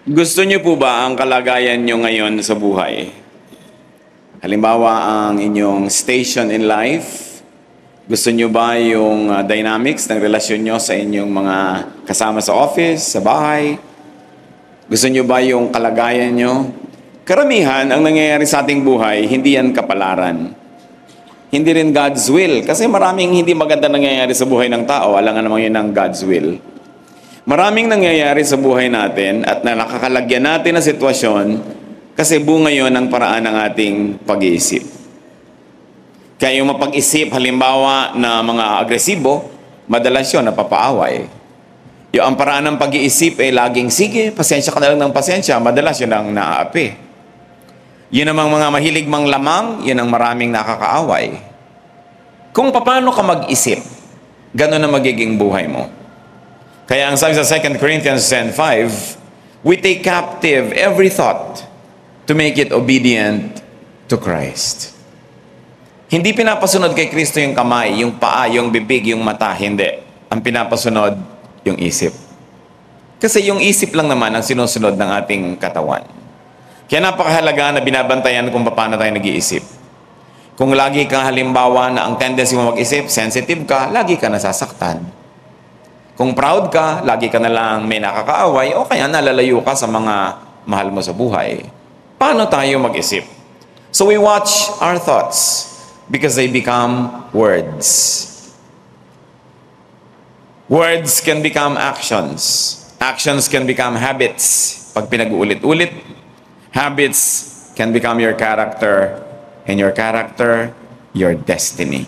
Gusto niyo po ba ang kalagayan niyo ngayon sa buhay? Halimbawa, ang inyong station in life. Gusto niyo ba yung dynamics ng relasyon niyo sa inyong mga kasama sa office, sa bahay? Gusto niyo ba yung kalagayan niyo? Karamihan, ang nangyayari sa ating buhay, hindi yan kapalaran. Hindi rin God's will. Kasi maraming hindi maganda nangyayari sa buhay ng tao. Alangan naman yun ang God's will. Maraming nangyayari sa buhay natin at na nakakalagyan natin ng sitwasyon kasi bunga yun ng paraan ng ating pag-iisip. Kaya yung mapag-isip, halimbawa na mga agresibo, madalas yun napapaaway. Yung ang paraan ng pag-iisip ay laging, sige, pasensya ka na lang ng pasensya, madalas yun ang naaapi. Yun namang mga mahilig mang lamang, yun ang maraming nakakaaway. Kung paano ka mag-isip, gano'n na magiging buhay mo. Kaya ang sabi sa 2 Corinthians 10:5, we take captive every thought to make it obedient to Christ. Hindi pinapasunod kay Kristo yung kamay, yung paa, yung bibig, yung mata, hindi. Ang pinapasunod, yung isip. Kasi yung isip lang naman ang sinusunod ng ating katawan. Kaya napakahalaga na binabantayan kung paano tayo nag-iisip. Kung lagi ka halimbawa na ang tendency mo mag-isip, sensitive ka, lagi ka nasasaktan. Kung proud ka, lagi ka na lang may nakakaaway, o kaya nalalayo ka sa mga mahal mo sa buhay. Paano tayo mag-isip? So we watch our thoughts because they become words. Words can become actions. Actions can become habits. Pag pinag-uulit-ulit, habits can become your character, and your character, your destiny.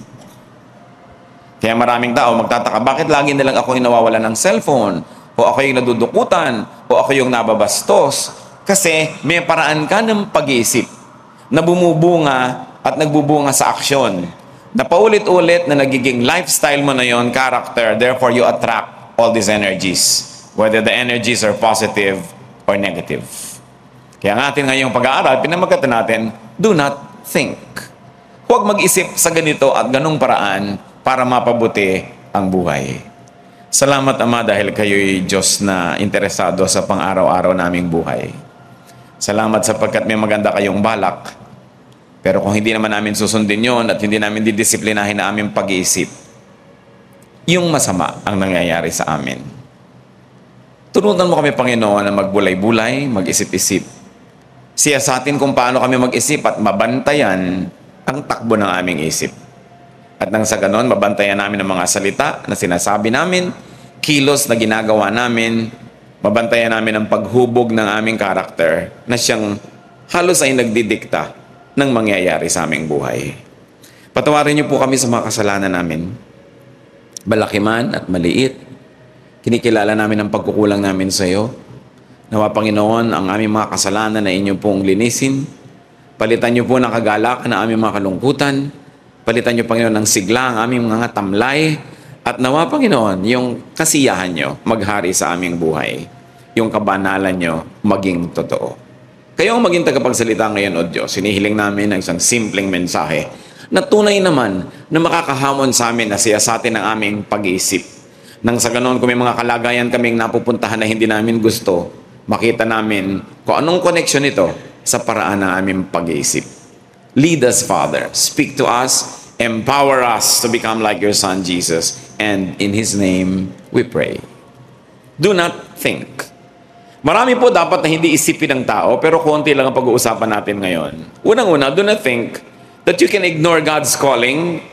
Kaya maraming tao magtataka, bakit lagi nilang ako yung nawawala ng cellphone? O ako yung nadudukutan? O ako yung nababastos? Kasi may paraan ka ng pag-iisip na bumubunga at nagbubunga sa aksyon. Na paulit-ulit na nagiging lifestyle mo na yon, character, therefore you attract all these energies. Whether the energies are positive or negative. Kaya nga atin ngayong pag-aaral, pinamagatan natin, do not think. Huwag mag-isip sa ganito at ganung paraan para mapabuti ang buhay. Salamat, Ama, dahil kayo'y Diyos na interesado sa pang-araw-araw naming buhay. Salamat sapagkat may maganda kayong balak. Pero kung hindi naman namin susundin yon at hindi namin didisiplinahin na aming pag-iisip, yung masama ang nangyayari sa amin. Turutan mo kami, Panginoon, na magbulay-bulay, mag-isip-isip. Siya sa atin kung paano kami mag-isip at mabantayan ang takbo ng aming isip. At nang sa ganon, mabantayan namin ang mga salita na sinasabi namin, kilos na ginagawa namin, mabantayan namin ang paghubog ng aming karakter na siyang halos ay nagdidikta ng mangyayari sa aming buhay. Patawarin niyo po kami sa mga kasalanan namin. Malaki man at maliit, kinikilala namin ang pagkukulang namin sa iyo. Nawa, Panginoon, ang aming mga kasalanan na inyo pong linisin. Palitan niyo po ng kagalakan na aming mga kalungkutan. Palitan niyo, Panginoon, ng sigla ang aming mga tamlay. At nawa, Panginoon, yung kasiyahan niyo maghari sa aming buhay. Yung kabanalan niyo maging totoo. Kayo ang maging tagapagsalita ngayon, O Diyos. Hinihiling namin ng isang simpleng mensahe na tunay naman na makakahamon sa amin na siyasatin ang aming pag-iisip. Nang sa ganon, kung may mga kalagayan kaming napupuntahan na hindi namin gusto, makita namin kung anong connection ito sa paraan ng aming pag-iisip. Lead us, Father. Speak to us. Empower us to become like your Son, Jesus. And in His name, we pray. Do not think. Marami po dapat na hindi isipin ng tao, pero konti lang ang pag-uusapan natin ngayon. Unang-una, do not think that you can ignore God's calling,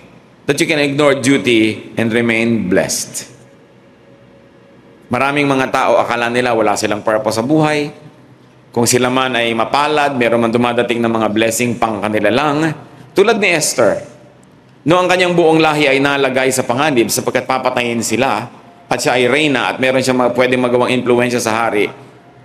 that you can ignore duty, and remain blessed. Maraming mga tao, akala nila wala silang purpose sa buhay. Kung sila man ay mapalad, meron man dumadating ng mga blessing pang kanila lang. Tulad ni Esther, no ang kanyang buong lahi ay nalagay sa panganib sapagkat papatayin sila at siya ay reyna at meron siyang pwedeng magawang impluensya sa hari.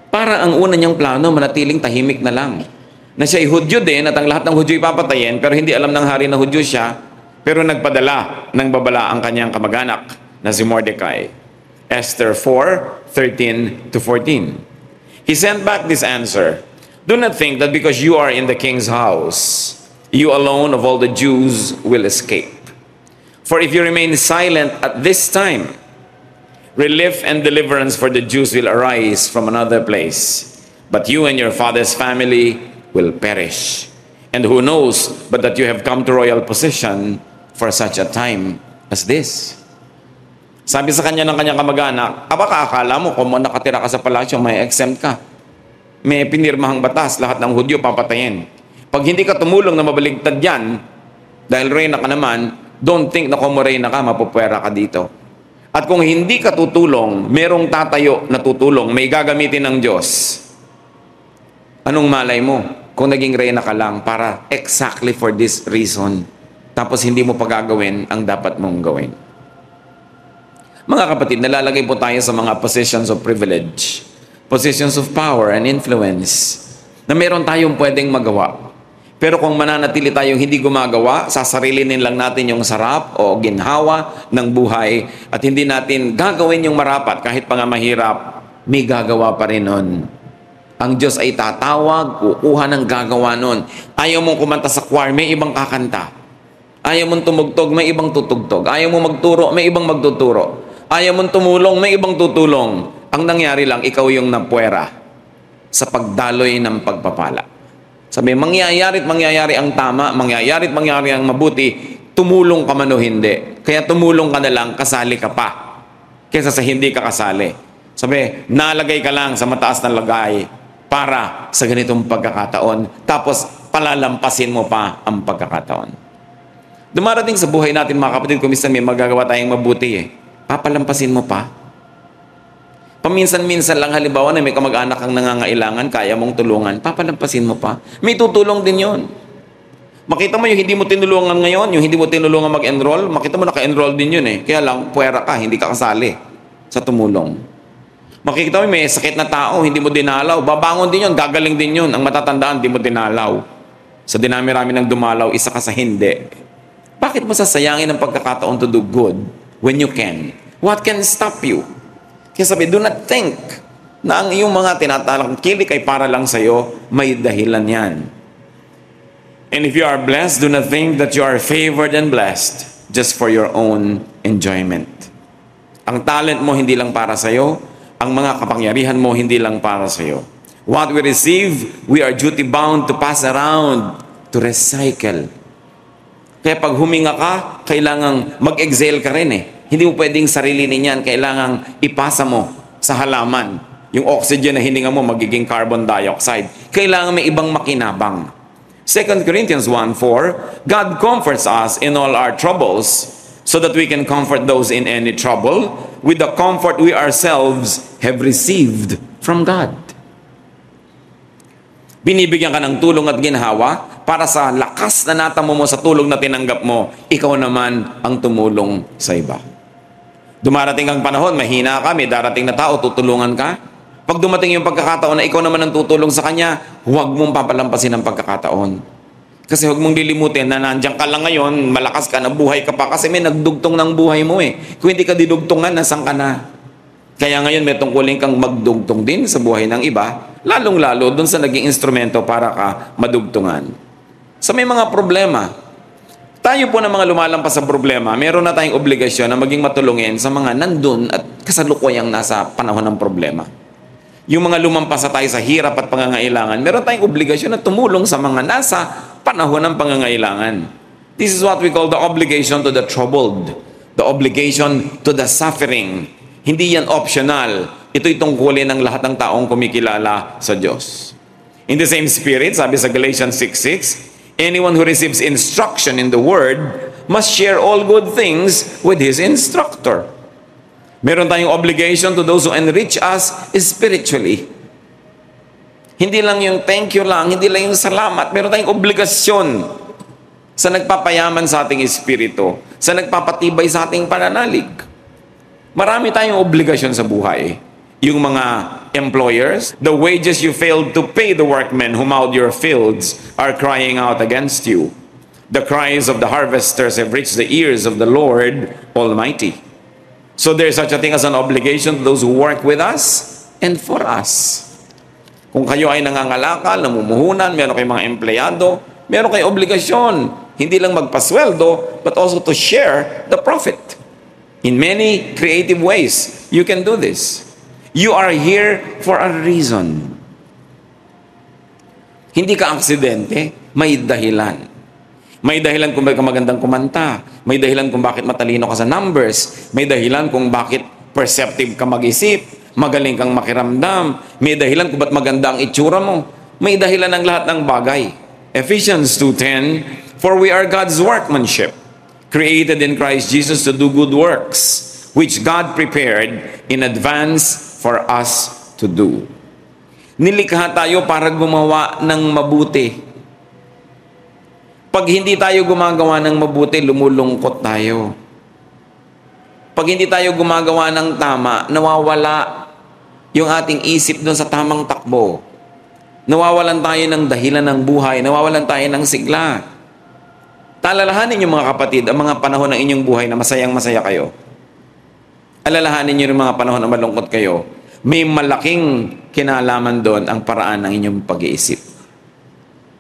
Para ang una niyang plano, manatiling tahimik na lang. Na siya ay Hudyo din at ang lahat ng Hudyo ipapatayin pero hindi alam ng hari na Hudyo siya pero nagpadala ng babala ang kanyang kamag-anak na si Mordecai. Esther 4:13-14. He sent back this answer. Do not think that because you are in the king's house, you alone of all the Jews will escape. For if you remain silent at this time, relief and deliverance for the Jews will arise from another place. But you and your father's family will perish. And who knows but that you have come to royal position for such a time as this. Sabi sa kanya ng kanyang kamag-anak, baka akala mo kung nakatira ka sa palasyo, may exempt ka. May pinirmahang batas, lahat ng Hudyo papatayin. Pag hindi ka tumulong na mabaligtad yan, dahil reyna ka naman, don't think na kung reyna ka, mapupwera ka dito. At kung hindi ka tutulong, merong tatayo na tutulong, may gagamitin ng Diyos. Anong malay mo kung naging reyna ka lang para exactly for this reason, tapos hindi mo pagagawin ang dapat mong gawin? Mga kapatid, nalalagay po tayo sa mga positions of privilege, positions of power and influence, na meron tayong pwedeng magawa. Pero kung mananatili tayong hindi gumagawa, sasarilinin lang natin yung sarap o ginhawa ng buhay at hindi natin gagawin yung marapat kahit pa nga mahirap, may gagawa pa rin nun. Ang Diyos ay tatawag, kukuha ng gagawa nun. Ayaw mong kumanta sa choir, may ibang kakanta. Ayaw mong tumugtog, may ibang tutugtog. Ayaw mong magturo, may ibang magtuturo. Ayaw mong tumulong, may ibang tutulong. Ang nangyari lang, ikaw yung napuwera sa pagdaloy ng pagpapala. Sabi, mangyayari't mangyayari ang tama, mangyayari't mangyayari ang mabuti, tumulong ka man o hindi. Kaya tumulong ka na lang, kasali ka pa. Kesa sa hindi ka kasali. Sabi, nalagay ka lang sa mataas na lagay para sa ganitong pagkakataon. Tapos, palalampasin mo pa ang pagkakataon. Dumarating sa buhay natin, mga kapatid, kung minsan may magagawa tayong mabuti papalampasin mo pa. Paminsan-minsan lang, halimbawa na may kamag-anak kang nangangailangan, kaya mong tulungan, papalampasin mo pa. May tutulong din yon. Makita mo yung hindi mo tinulungan ngayon, yung hindi mo tinulungan mag-enroll, makita mo naka-enroll din yun Kaya lang, puwera ka, hindi ka kasali sa tumulong. Makikita mo may sakit na tao, hindi mo dinalaw, babangon din yun, gagaling din yun. Ang matatandaan, hindi mo dinalaw. Sa dinami-rami ng dumalaw, isa ka sa hindi. Bakit mo sasayangin ang pagkakataon to do good when you can? What can stop you? Kaya sabi, do not think na ang iyong mga tinatalangkilik ay para lang sa'yo, may dahilan yan. And if you are blessed, do not think that you are favored and blessed just for your own enjoyment. Ang talent mo hindi lang para sa'yo, ang mga kapangyarihan mo hindi lang para sa'yo. What we receive, we are duty bound to pass around, to recycle. Kaya pag huminga ka, kailangang mag-exhale ka rin Hindi mo pwedeng sarilinin yan, kailangang ipasa mo sa halaman. Yung oxygen na hininga mo, magiging carbon dioxide. Kailangan may ibang makinabang. 2 Corinthians 1:4, God comforts us in all our troubles so that we can comfort those in any trouble with the comfort we ourselves have received from God. Binibigyan ka ng tulong at ginhawa para sa lakas na natamo mo sa tulong na tinanggap mo, ikaw naman ang tumulong sa iba. Dumarating ang panahon, mahina ka, may darating na tao, tutulungan ka. Pag dumating yung pagkakataon na ikaw naman ang tutulong sa kanya, huwag mong papalampasin ang pagkakataon. Kasi huwag mong lilimutin na nandiyan ka lang ngayon, malakas ka na, buhay ka pa, kasi may nagdugtong ng buhay mo Kung hindi ka didugtungan, nasan ka na? Kaya ngayon may tungkulin kang magdugtong din sa buhay ng iba, lalong-lalo dun sa naging instrumento para ka madugtungan. So may mga problema. Tayo po ng mga lumalampas sa problema, meron na tayong obligasyon na maging matulungin sa mga nandun at kasalukuyang nasa panahon ng problema. Yung mga lumampas na tayo sa hirap at pangangailangan, meron tayong obligasyon na tumulong sa mga nasa panahon ng pangangailangan. This is what we call the obligation to the troubled, the obligation to the suffering. Hindi yan optional. Ito'y tungkulin ng lahat ng taong kumikilala sa Diyos. In the same spirit, sabi sa Galatians 6:6, anyone who receives instruction in the Word must share all good things with his instructor. Meron tayong obligation to those who enrich us spiritually. Hindi lang yung thank you lang, hindi lang yung salamat. Meron tayong obligasyon sa nagpapayaman sa ating espiritu, sa nagpapatibay sa ating pananalig. Marami tayong obligasyon sa buhay. Yung mga employers, the wages you failed to pay the workmen who mowed your fields are crying out against you. The cries of the harvesters have reached the ears of the Lord Almighty. So there's such a thing as an obligation to those who work with us and for us. Kung kayo ay nangangalakal, namumuhunan, meron kayong mga empleyado, meron kayong obligasyon, hindi lang magpasweldo, but also to share the profit. In many creative ways, you can do this. You are here for a reason. Hindi ka aksidente, may dahilan. May dahilan kung bakit magandang kumanta. May dahilan kung bakit matalino ka sa numbers. May dahilan kung bakit perceptive ka mag-isip. Magaling kang makiramdam. May dahilan kung bakit maganda ang itsura mo. May dahilan ng lahat ng bagay. Ephesians 2:10, "For we are God's workmanship, created in Christ Jesus to do good works, which God prepared in advance for us to do." Nilikha tayo para gumawa ng mabuti. Pag hindi tayo gumagawa ng mabuti, lumulungkot tayo. Pag hindi tayo gumagawa ng tama, nawawala yung ating isip doon sa tamang takbo. Nawawalan tayo ng dahilan ng buhay, nawawalan tayo ng sigla. Alalahanin niyo mga kapatid, ang mga panahon ng inyong buhay na masayang-masaya kayo. Alalahanin niyo yung mga panahon na malungkot kayo. May malaking kinalaman doon ang paraan ng inyong pag-iisip.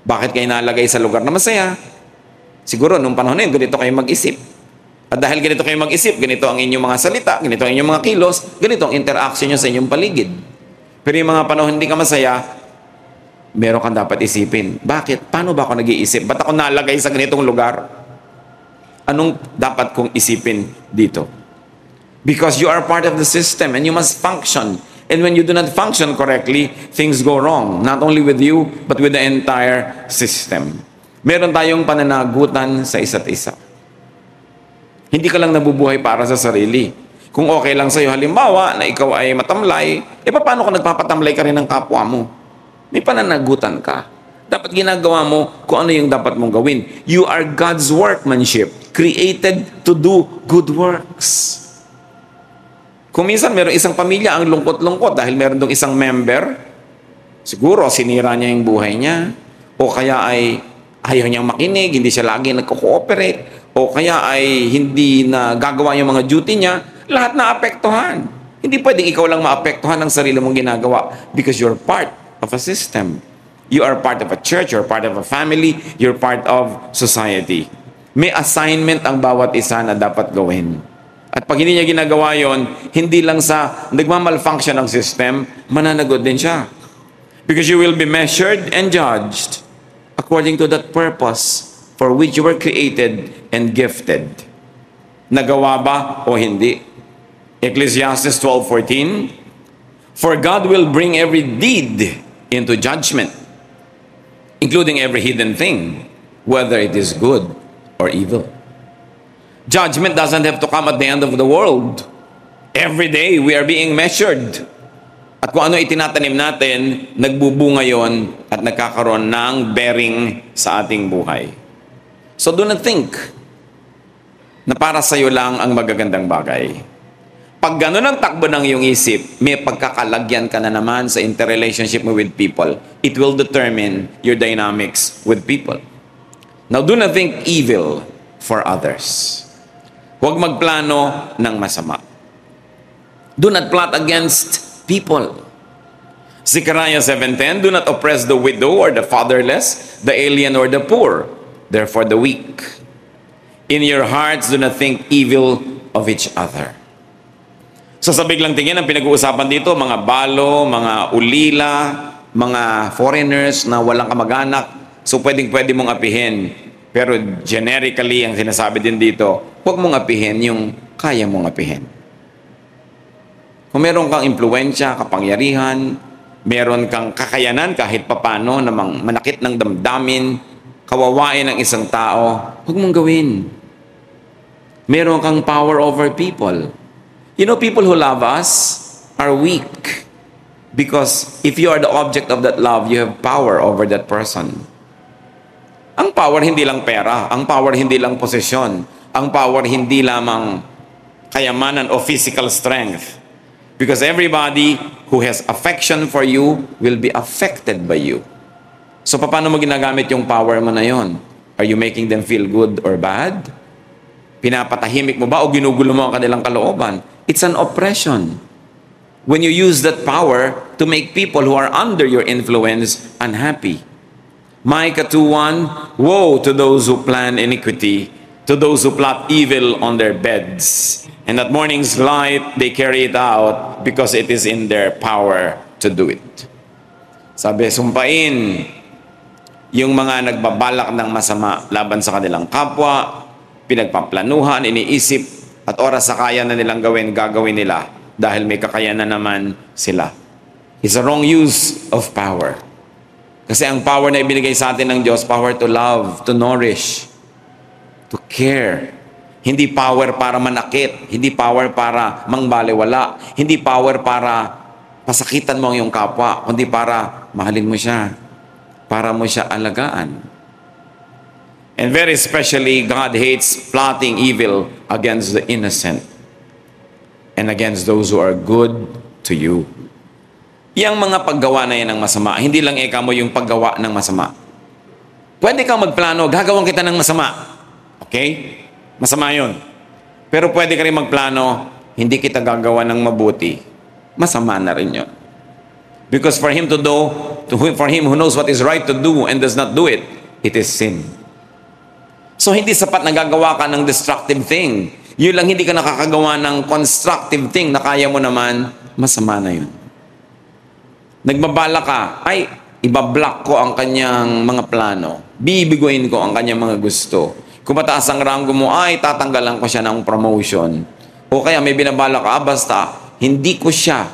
Bakit kayo nalagay sa lugar na masaya? Siguro, nung panahon na yun, ganito kayo mag-isip. At dahil ganito kayo mag-isip, ganito ang inyong mga salita, ganito ang inyong mga kilos, ganito ang interaction nyo sa inyong paligid. Pero yung mga panahon hindi ka masaya, meron kang dapat isipin. Bakit? Paano ba ako nag-iisip? Ba't ako nalagay sa ganitong lugar? Anong dapat kong isipin dito? Because you are part of the system and you must function. And when you do not function correctly, things go wrong. Not only with you, but with the entire system. Meron tayong pananagutan sa isa't isa. Hindi ka lang nabubuhay para sa sarili. Kung okay lang sa'yo, halimbawa, na ikaw ay matamlay, paano kung nagpapatamlay ka rin ng kapwa mo? May pananagutan ka. Dapat ginagawa mo kung ano yung dapat mong gawin. You are God's workmanship, created to do good works. Kung minsan meron isang pamilya ang lungkot-lungkot dahil meron dong isang member, siguro sinira niya yung buhay niya, o kaya ay ayaw niyang makinig, hindi siya lagi nagko-cooperate, o kaya ay hindi na gagawa yung mga duty niya, lahat na apektuhan. Hindi pwedeng ikaw lang maapektuhan ng sarili mong ginagawa because you're part of a system. You are part of a church, you're part of a family, you're part of society. May assignment ang bawat isa na dapat gawin. At pag hindi niya ginagawa yon, hindi lang sa nagmamalfunction ng system, mananagot din siya. Because you will be measured and judged according to that purpose for which you were created and gifted. Nagawa ba o hindi? Ecclesiastes 12:14, "For God will bring every deed into judgment, including every hidden thing, whether it is good or evil." Judgment doesn't have to come at the end of the world. Every day, we are being measured. At kung ano itinatanim natin, nagbubunga yon at nagkakaroon ng bearing sa ating buhay. So do not think na para sa iyo lang ang magagandang bagay. Pag gano'n ang takbo ng iyong isip, may pagkakalagyan ka na naman sa interrelationship mo with people. It will determine your dynamics with people. Now, do not think evil for others. Huwag magplano ng masama. Do not plot against people. Zechariah 7:10, "Do not oppress the widow or the fatherless, the alien or the poor, therefore the weak. In your hearts, do not think evil of each other." So sa biglang tingin, ang pinag-uusapan dito, mga balo, mga ulila, mga foreigners na walang kamag-anak, so pwedeng-pwede mong apihin. Pero generically, ang sinasabi din dito, huwag mong apihin yung kaya mong apihin. Kung meron kang impluwensya, kapangyarihan, meron kang kakayanan kahit papano na manakit ng damdamin, kawawain ng isang tao, huwag mong gawin. Meron kang power over people. You know, people who love us are weak. Because if you are the object of that love, you have power over that person. Ang power hindi lang pera, ang power hindi lang posisyon, ang power hindi lamang kayamanan o physical strength. Because everybody who has affection for you will be affected by you. So paano mo ginagamit yung power mo na yon? Are you making them feel good or bad? Pinapatahimik mo ba o ginugulo mo ang kanilang kalooban? It's an oppression. When you use that power to make people who are under your influence unhappy. Micah 2:1, "Woe to those who plan iniquity, to those who plot evil on their beds. And at morning's light, they carry it out because it is in their power to do it." Sabi, sumpain yung mga nagbabalak ng masama laban sa kanilang kapwa, pinagpaplanuhan, iniisip, at oras sa kaya na nilang gawin, gagawin nila dahil may kakayanan naman sila. It's a wrong use of power. Kasi ang power na ibinigay sa atin ng Diyos, power to love, to nourish, to care. Hindi power para manakit, hindi power para mangbaliwala, hindi power para pasakitan mo ang iyong kapwa, kundi para mahalin mo siya, para mo siya alagaan. And very especially, God hates plotting evil against the innocent and against those who are good to you. Yang mga paggawa na yan ng masama, hindi lang eka mo yung paggawa ng masama. Pwede kang magplano, gagawin kita ng masama. Okay? Masama yun. Pero pwede ka rin magplano, hindi kita gagawa ng mabuti. Masama na rin yun. Because for him for him who knows what is right to do and does not do it, it is sin. So hindi sapat na gagawa ka ng destructive thing. Yun lang hindi ka nakakagawa ng constructive thing na kaya mo naman, masama na yun. Nagbabala ka, ay, ibablock ko ang kanyang mga plano. Bibiguin ko ang kanyang mga gusto. Kung mataas ang ranggo mo, ay, tatanggalan ko siya ng promotion. O kaya may binabala ka, basta, hindi ko siya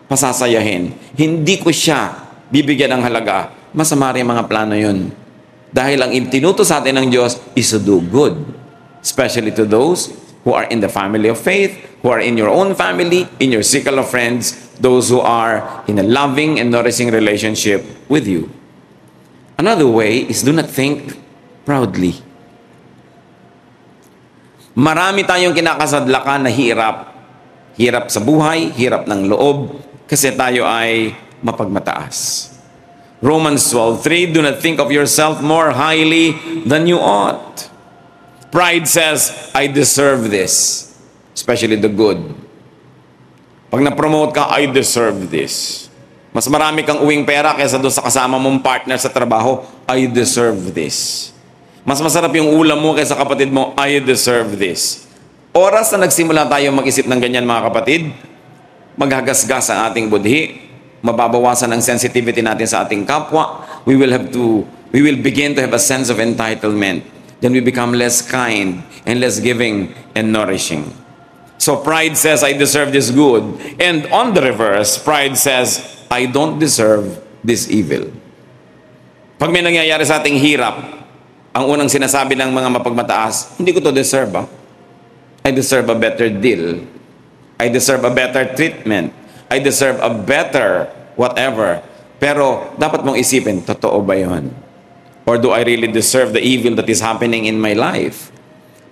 pasasayahin. Hindi ko siya bibigyan ng halaga. Masama rin mga plano yun. Dahil ang tinuto sa atin ng Diyos is to do good. Especially to those who are in the family of faith, who are in your own family, in your circle of friends, those who are in a loving and nourishing relationship with you. Another way is do not think proudly. Marami tayong kinakasadlakan na hirap. Hirap sa buhay, hirap ng loob, kasi tayo ay mapagmataas. Romans 12:3, do not think of yourself more highly than you ought. Pride says, I deserve this. Especially the good. Pag na-promote ka, I deserve this. Mas marami kang uwing pera kaysa doon sa kasama mong partner sa trabaho, I deserve this. Mas masarap yung ulam mo kaysa kapatid mo, I deserve this. Oras na nagsimula tayo mag-isip ng ganyan mga kapatid, maghagasgas ang ating budhi, mababawasan ang sensitivity natin sa ating kapwa, we will begin to have a sense of entitlement. Then we become less kind and less giving and nourishing. So pride says, I deserve this good. And on the reverse, pride says, I don't deserve this evil. Pag may nangyayari sa ating hirap, ang unang sinasabi ng mga mapagmataas, hindi ko to deserve. I deserve a better deal. I deserve a better treatment. I deserve a better whatever. Pero dapat mong isipin, totoo ba yun? Or do I really deserve the evil that is happening in my life?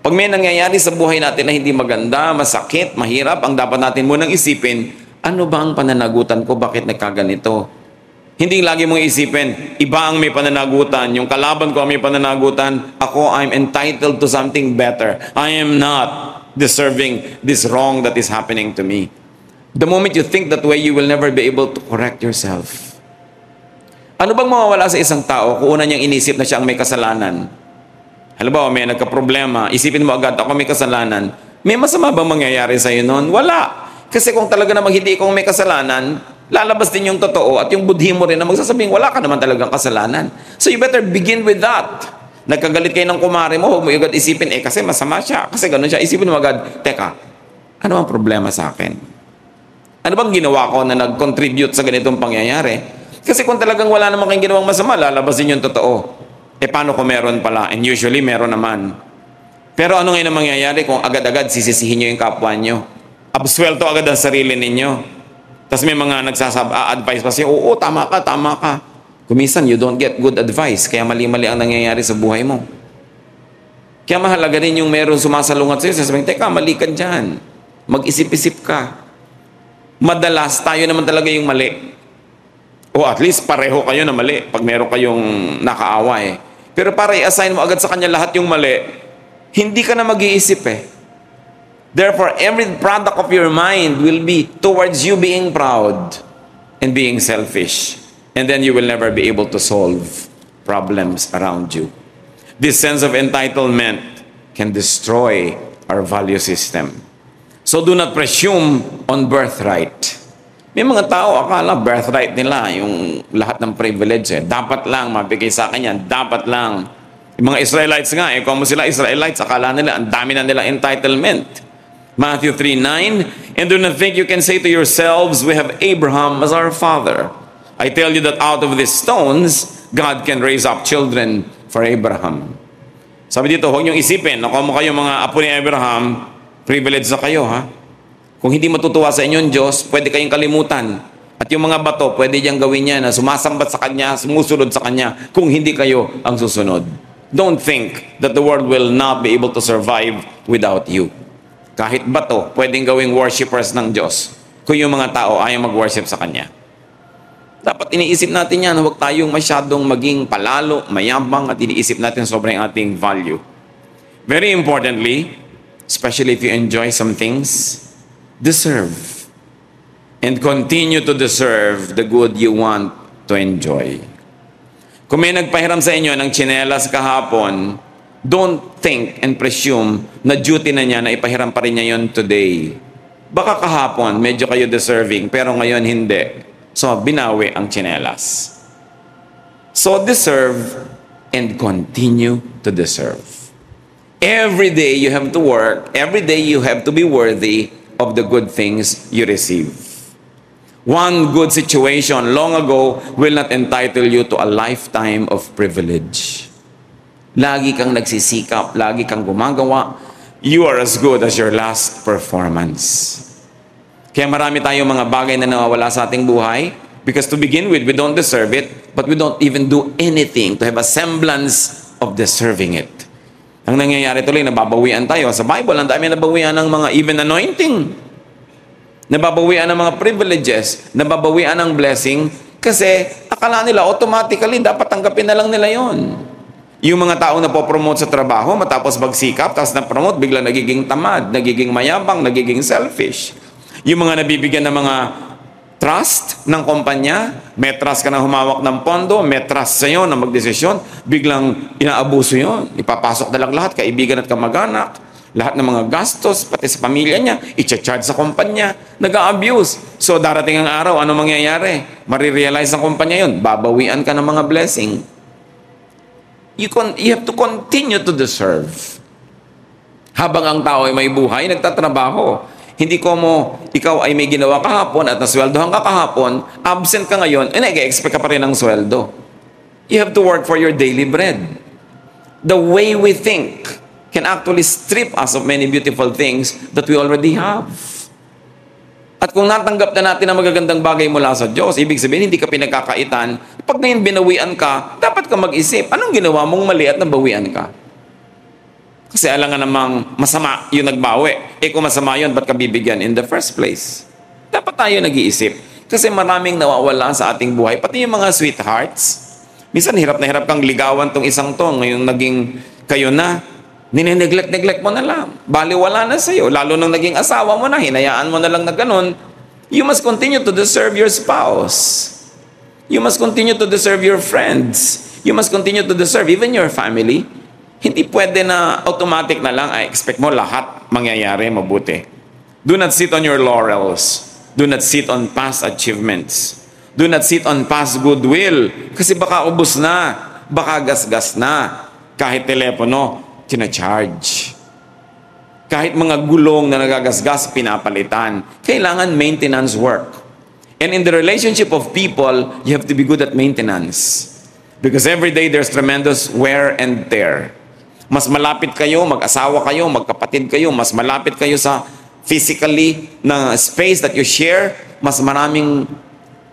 Pag may nangyayari sa buhay natin na hindi maganda, masakit, mahirap, ang dapat natin munang isipin, ano ba ang pananagutan ko? Bakit nagkaganito? Hindi lagi mong isipin, iba ang may pananagutan, yung kalaban ko ang may pananagutan, ako, I'm entitled to something better. I am not deserving this wrong that is happening to me. The moment you think that way, you will never be able to correct yourself. Ano bang mawawala sa isang tao kung una niyang inisip na siya ang may kasalanan? Halimbawa, may nagka-problema, isipin mo agad, ako may kasalanan. May masama bang mangyayari sa iyo noon? Wala. Kasi kung talaga namang hindi ikaw may kasalanan, lalabas din yung totoo at yung budhi mo rin na magsasabing wala ka naman talagang kasalanan. So you better begin with that. Nagkagalit kayo ng kumare mo, huwag mo agad isipin, kasi masama siya, kasi ganun siya. Isipin mo agad, teka, ano ang problema sa akin? Ano bang ginawa ko na nag-contribute sa ganitong pangyayari? Kasi kung talagang wala naman kayong ginawang masama, lalabas din yung totoo. Paano kung meron pala? And usually, meron naman. Pero ano ngayon ang mangyayari kung agad-agad sisisihin nyo yung kapwa nyo? Absuelto agad ang sarili ninyo. Tapos may mga advice pa siya, oo, tama ka, tama ka. Kumisan, you don't get good advice, kaya mali-mali ang nangyayari sa buhay mo. Kaya mahalaga rin yung meron sumasalungat sa'yo, sasabihin, teka, mali ka dyan. Mag-isip-isip ka. Madalas, tayo naman talaga yung mali. O at least, pareho kayo na mali pag meron kayong nakaaway. Pero para i-assign mo agad sa kanya lahat yung mali, hindi ka na mag-iisip Therefore, every product of your mind will be towards you being proud and being selfish. And then you will never be able to solve problems around you. This sense of entitlement can destroy our value system. So do not presume on birthright. May mga tao, akala birthright nila yung lahat ng privilege. Dapat lang mabigay sa akin yan. Dapat lang. Yung mga Israelites nga, kung sila Israelites, akala nila, ang dami na nila entitlement. Matthew 3:9, and do not think you can say to yourselves, we have Abraham as our father. I tell you that out of these stones, God can raise up children for Abraham. Sabi dito, huwag niyong isipin, kung kayo mga apo ni Abraham, privilege na kayo, ha? Kung hindi matutuwa sa inyo ang Diyos, pwede kayong kalimutan. At yung mga bato, pwede diyang gawin niya na sumasambat sa Kanya, sumusunod sa Kanya, kung hindi kayo ang susunod. Don't think that the world will not be able to survive without you. Kahit bato, pwedeng gawing worshipers ng Diyos kung yung mga tao ayaw mag-worship sa Kanya. Dapat iniisip natin yan, huwag tayong masyadong maging palalo, mayabang, at iniisip natin sobrang ating value. Very importantly, especially if you enjoy some things, deserve. And continue to deserve the good you want to enjoy. Kung may nagpahiram sa inyo ng tsinelas kahapon, don't think and presume na duty na niya na ipahiram pa rin niya yun today. Baka kahapon, medyo kayo deserving, pero ngayon hindi. So, binawi ang tsinelas. So, deserve and continue to deserve. Every day you have to work. Every day you have to be worthy of the good things you receive. One good situation long ago will not entitle you to a lifetime of privilege. Lagi kang nagsisikap, lagi kang gumagawa, you are as good as your last performance. Kaya marami tayong mga bagay na nawawala sa ating buhay because to begin with, we don't deserve it, but we don't even do anything to have a semblance of deserving it. Ang nangyayari tuloy, nababawian tayo. Sa Bible, ang dami nababawian ng mga even anointing. Nababawian ng mga privileges, nababawian ng blessing, kasi akala nila automatically dapat tanggapin na lang nila yon. Yung mga taong napopromote sa trabaho, matapos magsikap, tapos na-promote, bigla nagiging tamad, nagiging mayabang, nagiging selfish. Yung mga nabibigyan ng mga trust ng kumpanya, may trust ka na humawak ng pondo, may trust sa'yo na magdesisyon, biglang inaabuso yon. Ipapasok na lang lahat, kaibigan at kamag-anak, lahat ng mga gastos, pati sa pamilya niya, i-charge sa kumpanya, nag-a-abuse. So darating ang araw, ano mangyayari? Marirealize ng kumpanya yon, babawian ka ng mga blessing. You have to continue to deserve. Habang ang tao ay may buhay, nagtatrabaho. Hindi ko mo, ikaw ay may ginawa kahapon at nasweldohan ka kahapon, absent ka ngayon, nag-expect ka pa rin ng sweldo. You have to work for your daily bread. The way we think can actually strip us of many beautiful things that we already have. At kung natanggap na natin ang magagandang bagay mula sa Diyos, ibig sabihin, hindi ka pinagkakaitan. Pag ngayon binawian ka, dapat ka mag-isip, anong ginawa mong mali at nabawian ka? Kasi alam nga namang masama yung nagbawi. Kung masama yun, ba't ka bibigyan in the first place? Dapat tayo nag-iisip. Kasi maraming nawawala sa ating buhay. Pati yung mga sweethearts. Minsan hirap na hirap kang ligawan tong isang to. Ngayon naging kayo na, nineneglect mo na lang. Baliwala na sa'yo. Lalo nang naging asawa mo na, hinayaan mo na lang na ganun. You must continue to deserve your spouse. You must continue to deserve your friends. You must continue to deserve even your family. Hindi pwede na automatic na lang, ay expect mo lahat mangyayari mabuti. Do not sit on your laurels. Do not sit on past achievements. Do not sit on past goodwill. Kasi baka ubos na, baka gasgas na. Kahit telepono, tina-charge. Kahit mga gulong na nagagasgas, pinapalitan. Kailangan maintenance work. And in the relationship of people, you have to be good at maintenance. Because every day there's tremendous wear and tear. Mas malapit kayo, mag-asawa kayo, magkapatid kayo, mas malapit kayo sa physically na space that you share, mas maraming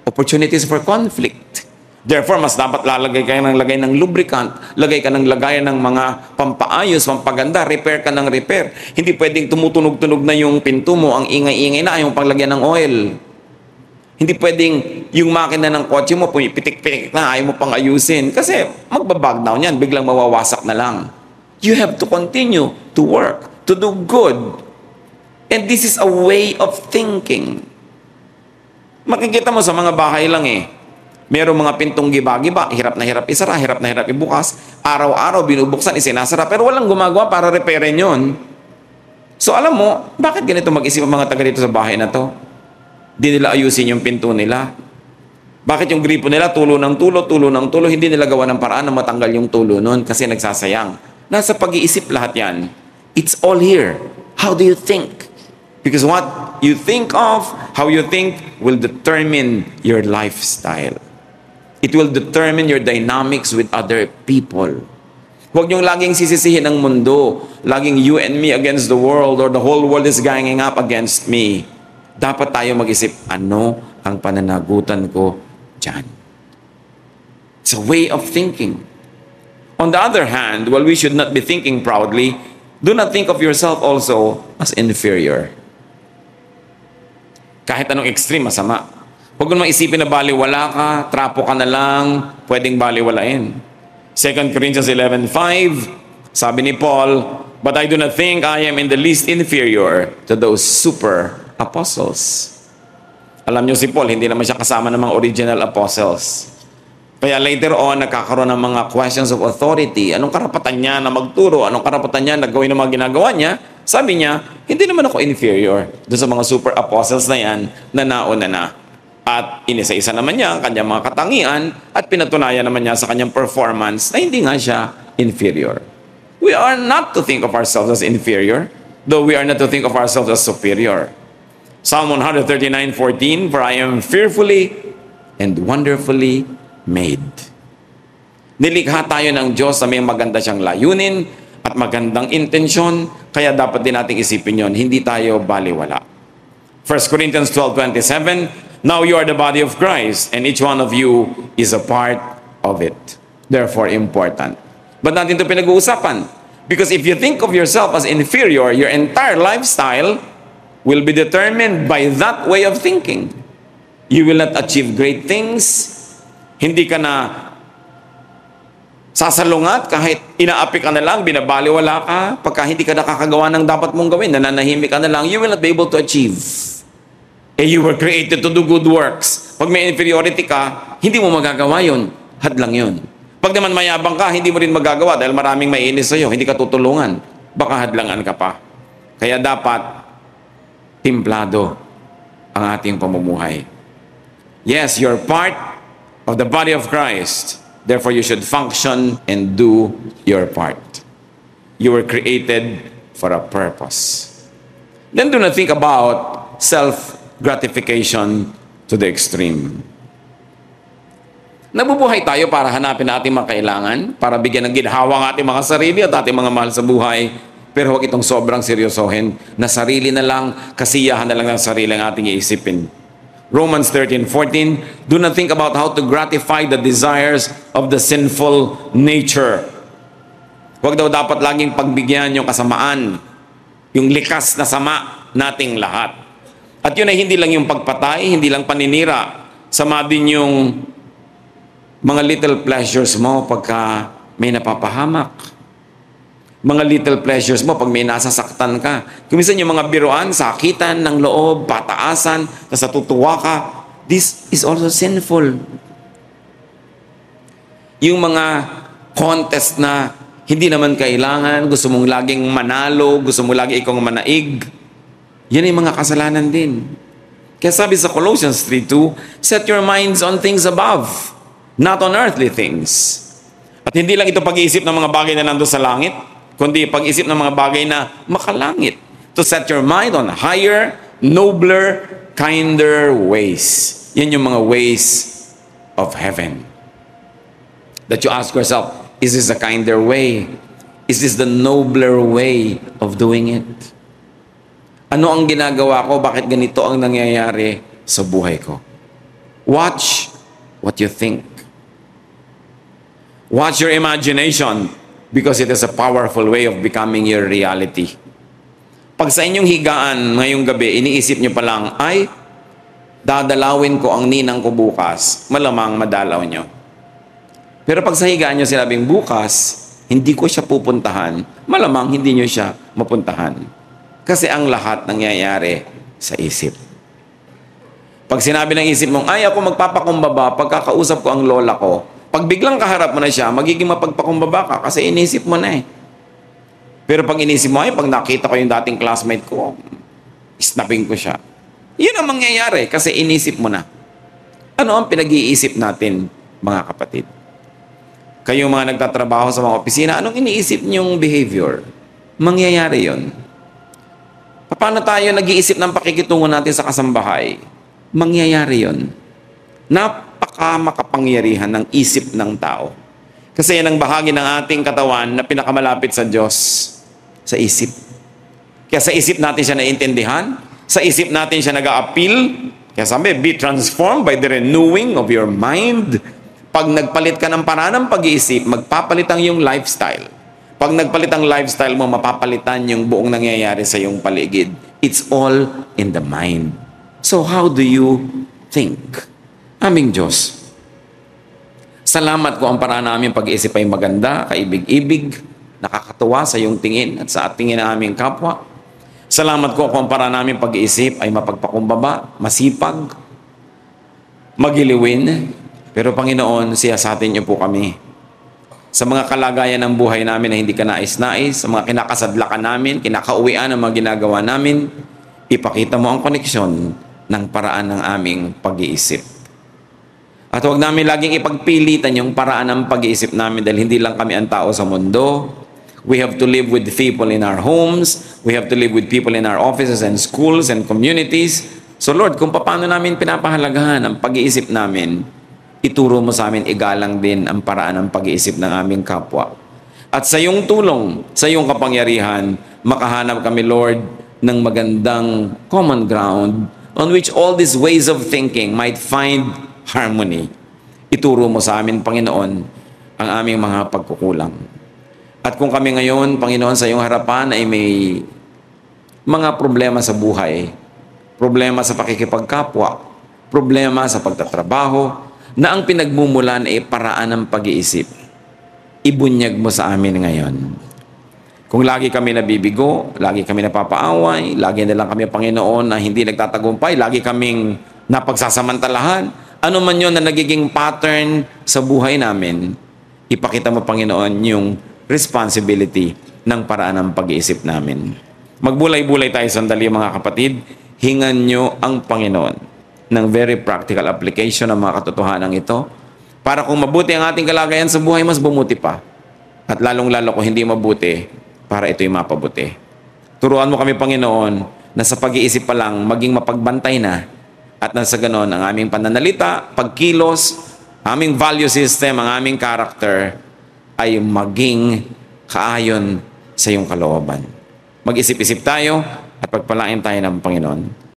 opportunities for conflict. Therefore, mas dapat lagay ng lubricant, lagay ka ng lagay ng mga pampaayos, pampaganda, repair ka ng repair. Hindi pwedeng tumutunog-tunog na yung pinto mo, ang ingay-ingay na, yung paglagyan ng oil. Hindi pwedeng yung makina ng kotse mo, pitik-pitik na, ayaw mo pang ayusin. Kasi magbabag down yan, biglang mawawasak na lang. You have to continue to work, to do good. And this is a way of thinking. Makikita mo sa mga bahay lang merong mga pintong giba-giba, hirap na hirap isara, hirap na hirap ibukas. Araw-araw binubuksan, isinasara, pero walang gumagawa para repairin yon. So alam mo, bakit ganito mag-isip ang mga taga dito sa bahay na to? Di nila ayusin yung pinto nila. Bakit yung gripo nila tulo ng tulo, hindi nila gawa ng paraan na matanggal yung tulo nun kasi nagsasayang. Nasa pag-iisip lahat yan. It's all here. How do you think? Because what you think of, how you think, will determine your lifestyle. It will determine your dynamics with other people. Huwag niyong laging sisisihin ang mundo. Laging you and me against the world or the whole world is ganging up against me. Dapat tayo mag-isip, ano ang pananagutan ko dyan? It's a way of thinking. On the other hand, while we should not be thinking proudly, do not think of yourself also as inferior. Kahit anong extreme, masama. Huwag mo naman isipin na baliwala ka, trapo ka na lang, pwedeng baliwalain. 2 Corinthians 11:5, sabi ni Paul, "But I do not think I am in the least inferior to those super apostles." Alam niyo si Paul, hindi naman siya kasama ng mga original apostles. Kaya later on, nagkakaroon ng mga questions of authority. Anong karapatan niya na magturo? Anong karapatan niya na gawin ang mga ginagawa niya? Sabi niya, hindi naman ako inferior doon sa mga super apostles na yan na nauna na. At inisa-isa naman niya ang kanyang mga katangian at pinatunayan naman niya sa kanyang performance na hindi nga siya inferior. We are not to think of ourselves as inferior, though we are not to think of ourselves as superior. Psalm 139:14, "For I am fearfully and wonderfully made." Nilikha tayo ng Diyos na may maganda siyang layunin at magandang intensyon, kaya dapat din nating isipin yon, hindi tayo baliwala. 1 Corinthians 12:27, "Now you are the body of Christ, and each one of you is a part of it." Therefore, important. Ba't natin ito pinag-uusapan? Because if you think of yourself as inferior, your entire lifestyle will be determined by that way of thinking. You will not achieve great things. Hindi ka na sasalungat kahit inaapi ka na lang, binabaliwala ka. Pagka hindi ka nakakagawa ng dapat mong gawin, nananahimik ka na lang, you will not be able to achieve. You were created to do good works. Pag may inferiority ka, hindi mo magagawa yun. Hadlang yun. Pag naman mayabang ka, hindi mo rin magagawa dahil maraming maiinis sa'yo, hindi ka tutulungan. Baka hadlangan ka pa. Kaya dapat timplado ang ating pamumuhay. Yes, you're part of the body of Christ. Therefore, you should function and do your part. You were created for a purpose. Then do not think about self-gratification to the extreme. Nabubuhay tayo para hanapin natin mga kailangan, para bigyan ng ginhawa ang ating mga sarili at ating mga mahal sa buhay. Pero huwag itong sobrang seryosohin na sarili na lang, kasiyahan na lang ng sarili ang ating iisipin. Romans 13:14, "Do not think about how to gratify the desires of the sinful nature." Huwag daw dapat laging pagbigyan yung kasamaan, yung likas na sama nating lahat. At yun ay hindi lang yung pagpatay, hindi lang paninira. Sama din yung mga little pleasures mo pagka may napapahamak. Mga little pleasures mo pag may nasasaktan ka. Kuminsan yung mga biruan, sakitan ng loob, pataasan, tas natutuwa ka. This is also sinful. Yung mga contest na hindi naman kailangan, gusto mong laging manalo, gusto mo lagi ikaw manaig, yan ay mga kasalanan din. Kaya sabi sa Colossians 3:2, "Set your minds on things above, not on earthly things." At hindi lang ito pag-iisip ng mga bagay na nandun sa langit, kundi pag-isip ng mga bagay na makalangit. To set your mind on higher, nobler, kinder ways. Yan yung mga ways of heaven. That you ask yourself, is this a kinder way? Is this the nobler way of doing it? Ano ang ginagawa ko? Bakit ganito ang nangyayari sa buhay ko? Watch what you think. Watch your imagination because it is a powerful way of becoming your reality. Pag sa inyong higaan ngayong gabi, iniisip nyo pa lang, ay, dadalawin ko ang ninang ko bukas, malamang madalaw nyo. Pero pag sa higaan nyo sinabing bukas, hindi ko siya pupuntahan, malamang hindi nyo siya mapuntahan. Kasi ang lahat nangyayari sa isip. Pag sinabi ng isip mong, ay, ako magpapakumbaba, pagkakausap ko ang lola ko, pag biglang kaharap mo na siya, magiging mapagpakumbaba ka kasi inisip mo na eh. Pero pag inisip mo, ay, pag nakita ko yung dating classmate ko, snaping ko siya. Yun ang mangyayari kasi inisip mo na. Ano ang pinag-iisip natin, mga kapatid? Kayo mga nagtatrabaho sa mga opisina, anong iniisip niyong behavior? Mangyayari yon. Paano tayo nag-iisip ng pakikitungo natin sa kasambahay? Mangyayari yon. Makapangyarihan ng isip ng tao. Kasi yan ang bahagi ng ating katawan na pinakamalapit sa Diyos, sa isip. Kaya sa isip natin siya naiintindihan, sa isip natin siya nag-a-appeal. Kaya sabi, be transformed by the renewing of your mind. Pag nagpalit ka ng paraan ng pag-iisip, magpapalit ang iyong lifestyle. Pag nagpalit ang lifestyle mo, mapapalitan yung buong nangyayari sa iyong paligid. It's all in the mind. So how do you think? Aming Diyos, salamat ko ang paraan namin pag-iisip ay maganda, kaibig-ibig, nakakatuwa sa iyong tingin at sa tingin ng aming kapwa. Salamat ko kung para namin pag-iisip ay mapagpakumbaba, masipag, magiliwin. Pero Panginoon, siyasatin niyo po kami sa mga kalagayan ng buhay namin na hindi ka nais-nais, sa mga kinakasadlakan namin, kinakauwian ng mga ginagawa namin, ipakita mo ang koneksyon ng paraan ng aming pag-iisip. At huwag namin laging ipagpilitan yung paraan ng pag-iisip namin dahil hindi lang kami ang tao sa mundo. We have to live with people in our homes. We have to live with people in our offices and schools and communities. So Lord, kung paano namin pinapahalagahan ang pag-iisip namin, ituro mo sa amin igalang din ang paraan ng pag-iisip ng aming kapwa. At sa iyong tulong, sa iyong kapangyarihan, makahanap kami, Lord, ng magandang common ground on which all these ways of thinking might find harmony. Ituro mo sa amin, Panginoon, ang aming mga pagkukulang. At kung kami ngayon, Panginoon, sa iyong harapan ay may mga problema sa buhay, problema sa pakikipagkapwa, problema sa pagtatrabaho, na ang pinagmumulan ay paraan ng pag-iisip, ibunyag mo sa amin ngayon. Kung lagi kami nabibigo, lagi kami napapaaway, lagi na lang kami, Panginoon, na hindi nagtatagumpay, lagi kaming napagsasamantalahan, ano man yun na nagiging pattern sa buhay namin, ipakita mo, Panginoon, yung responsibility ng paraan ng pag-iisip namin. Magbulay-bulay tayo sandali, mga kapatid. Hingan nyo ang Panginoon ng very practical application ng mga katotohanan ito para kung mabuti ang ating kalagayan sa buhay, mas bumuti pa. At lalong-lalo kung hindi mabuti, para ito'y mapabuti. Turuan mo kami, Panginoon, na sa pag-iisip pa lang, maging mapagbantay na at nasa ganon ang aming pananalita, pagkilos, aming value system, ang aming character, ay maging kaayon sa iyong kalooban. Mag-isip-isip tayo at pagpalain tayo ng Panginoon.